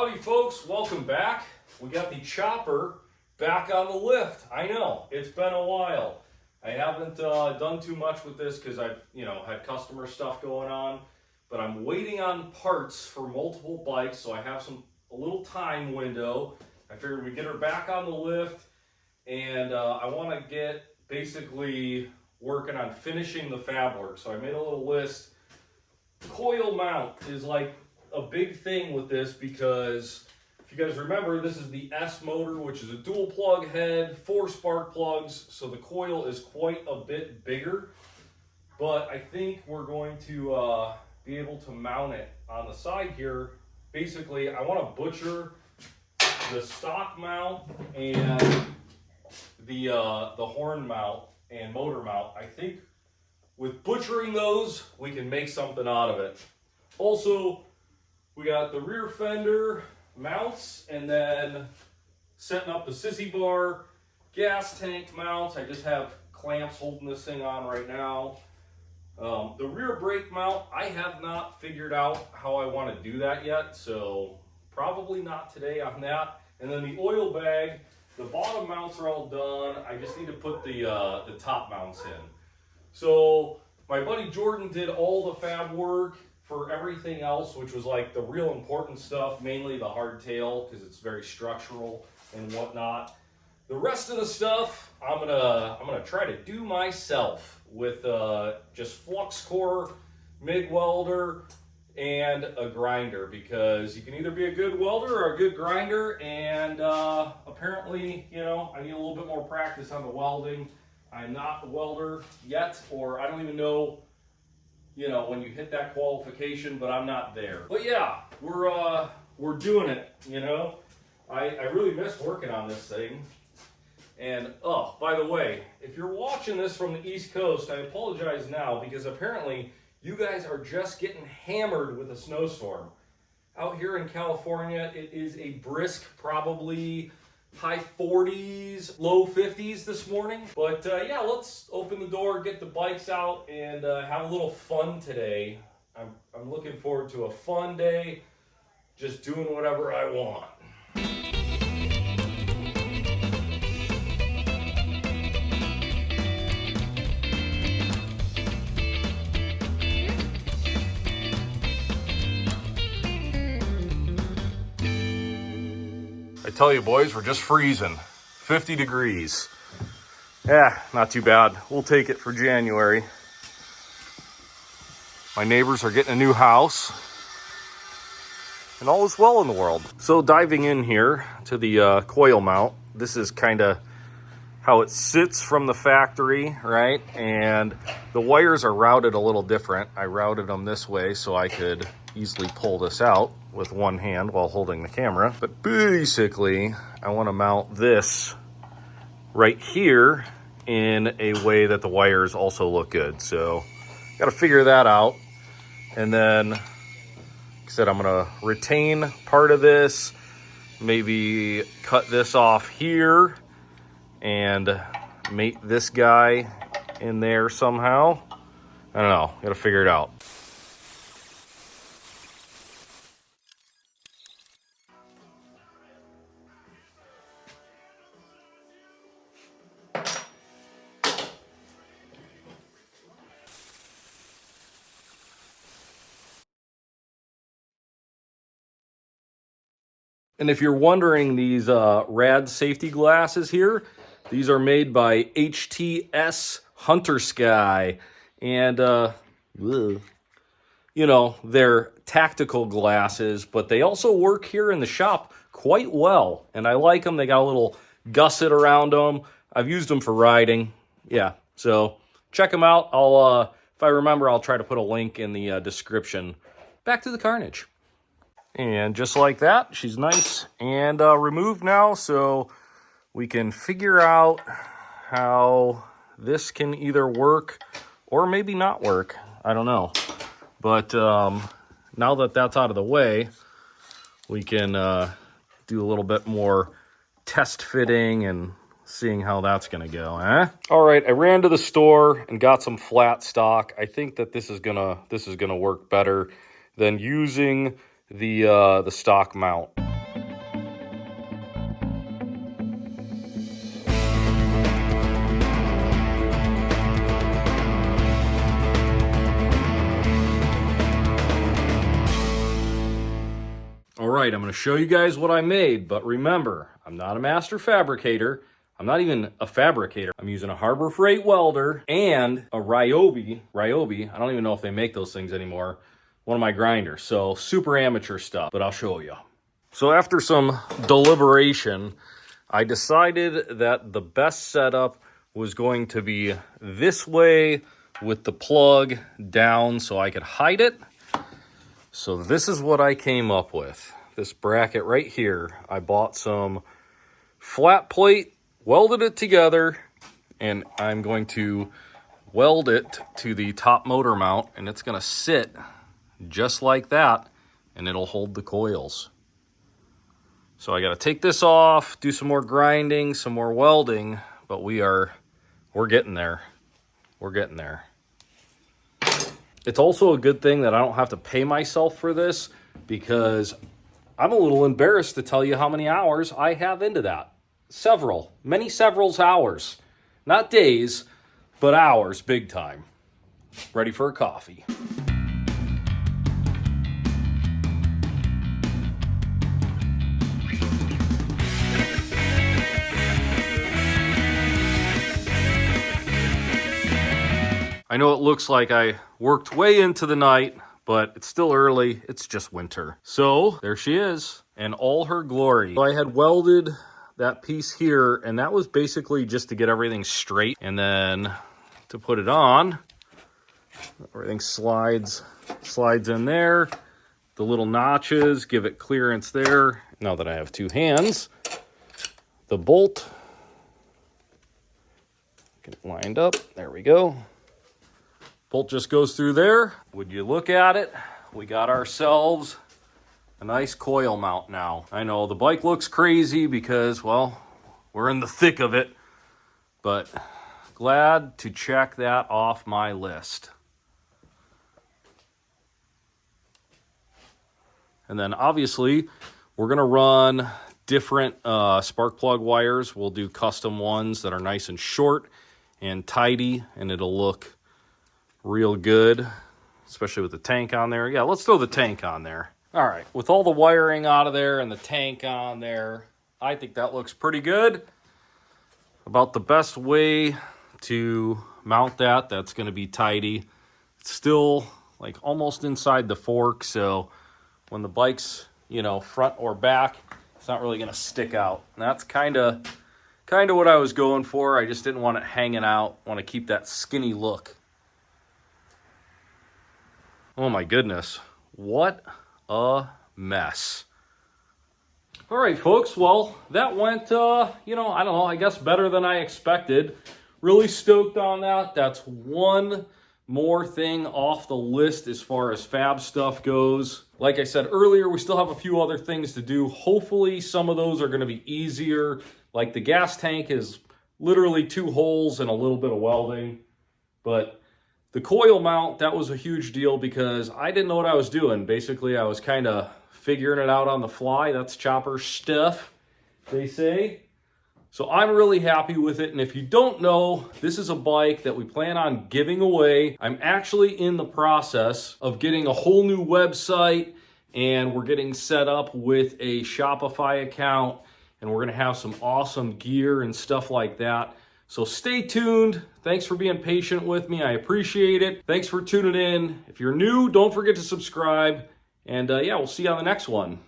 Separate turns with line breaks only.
Howdy folks, welcome back. We got the chopper back on the lift. I know, it's been a while. I haven't done too much with this because I've had customer stuff going on, but I'm waiting on parts for multiple bikes, so I have a little time window. I figured we'd get her back on the lift, and I want to get basically working on finishing the fab work. So I made a little list. Coil mount is like a big thing with this because if you guys remember, this is the S motor, which is a dual plug head, 4 spark plugs, so the coil is quite a bit bigger, but I think we're going to be able to mount it on the side here. Basically, I want to butcher the stock mount and the horn mount and motor mount. I think with butchering those, we can make something out of it. Also, we got the rear fender mounts, and then setting up the sissy bar, gas tank mounts. I just have clamps holding this thing on right now. The rear brake mount, I have not figured out how I want to do that yet, so probably not today on that. And then the oil bag, the bottom mounts are all done. I just need to put the top mounts in. So my buddy Jordan did all the fab work for everything else, which was like the real important stuff, mainly the hardtail because it's very structural and whatnot. The rest of the stuff I'm gonna try to do myself with just flux core, MIG welder, and a grinder, because you can either be a good welder or a good grinder, and apparently, I need a little bit more practice on the welding. I'm not a welder yet, or I don't even know when you hit that qualification, but I'm not there. But yeah, we're doing it, I really miss working on this thing. And oh, by the way, if you're watching this from the East Coast, I apologize now because apparently you guys are just getting hammered with a snowstorm. Out here in California, it is a brisk, probably high 40s, low 50s this morning. But yeah, let's open the door, get the bikes out, and have a little fun today. I'm looking forward to a fun day, just doing whatever I want. I tell you boys, we're just freezing. 50 degrees. Yeah, not too bad. We'll take it for January. My neighbors are getting a new house, and all is well in the world. So diving in here to the coil mount, this is kind of how it sits from the factory, right? And the wires are routed a little different. I routed them this way so I could easily pull this out with one hand while holding the camera. But basically, I want to mount this right here in a way that the wires also look good. So got to figure that out. And then, like I said, I'm going to retain part of this, maybe cut this off here and mate this guy in there somehow. I don't know, got to figure it out. And if you're wondering, these rad safety glasses here, these are made by HTS Huntersky. And, they're tactical glasses, but they also work here in the shop quite well. And I like them. They got a little gusset around them. I've used them for riding. Yeah, so check them out. If I remember, I'll try to put a link in the description. Back to the carnage. And just like that, she's nice and removed now, so we can figure out how this can either work or maybe not work. I don't know. But now that that's out of the way, we can do a little bit more test fitting and seeing how that's going to go, eh? All right, I ran to the store and got some flat stock. I think that this is gonna work better than using the stock mount. right, I'm going to show you guys what I made, but remember, I'm not a master fabricator. I'm not even a fabricator. I'm using a Harbor Freight welder and a Ryobi. I don't even know if they make those things anymore. One of my grinders. So super amateur stuff, but I'll show you. So after some deliberation, I decided that the best setup was going to be this way with the plug down so I could hide it. So this is what I came up with. This bracket right here. I bought some flat plate, welded it together, and I'm going to weld it to the top motor mount, and it's going to sit just like that, and it'll hold the coils. So I got to take this off, do some more grinding, some more welding, but we're getting there. We're getting there. It's also a good thing that I don't have to pay myself for this, because I'm a little embarrassed to tell you how many hours I have into that. Several hours. Not days, but hours, big time. Ready for a coffee. I know it looks like I worked way into the night, but it's still early. It's just winter. So there she is in all her glory. So I had welded that piece here, and that was basically just to get everything straight. And then to put it on, everything slides in there. The little notches give it clearance there. Now that I have two hands, the bolt, get it lined up. There we go. Bolt just goes through there. Would you look at it? We got ourselves a nice coil mount now. I know the bike looks crazy because, well, we're in the thick of it, but glad to check that off my list. And then obviously we're gonna run different spark plug wires. We'll do custom ones that are nice and short and tidy, and it'll look real good, especially with the tank on there. Yeah, let's throw the tank on there. All right, with all the wiring out of there and the tank on there, I think that looks pretty good. About the best way to mount that's going to be tidy. It's still like almost inside the fork, so when the bike's, you know, front or back, it's not really going to stick out. And that's kind of what I was going for. I just didn't want it hanging out. I want to keep that skinny look. Oh my goodness, what a mess. All right, folks, well, that went, you know, I don't know, I guess better than I expected. Really stoked on that. That's one more thing off the list as far as fab stuff goes. Like I said earlier, we still have a few other things to do. Hopefully some of those are going to be easier. Like the gas tank is literally 2 holes and a little bit of welding, but the coil mount, that was a huge deal because I didn't know what I was doing. Basically, I was kind of figuring it out on the fly. That's chopper stuff, they say. So I'm really happy with it. And if you don't know, this is a bike that we plan on giving away. I'm actually in the process of getting a whole new website, and we're getting set up with a Shopify account, and we're going to have some awesome gear and stuff like that. So stay tuned. Thanks for being patient with me. I appreciate it. Thanks for tuning in. If you're new, don't forget to subscribe. And yeah, we'll see you on the next one.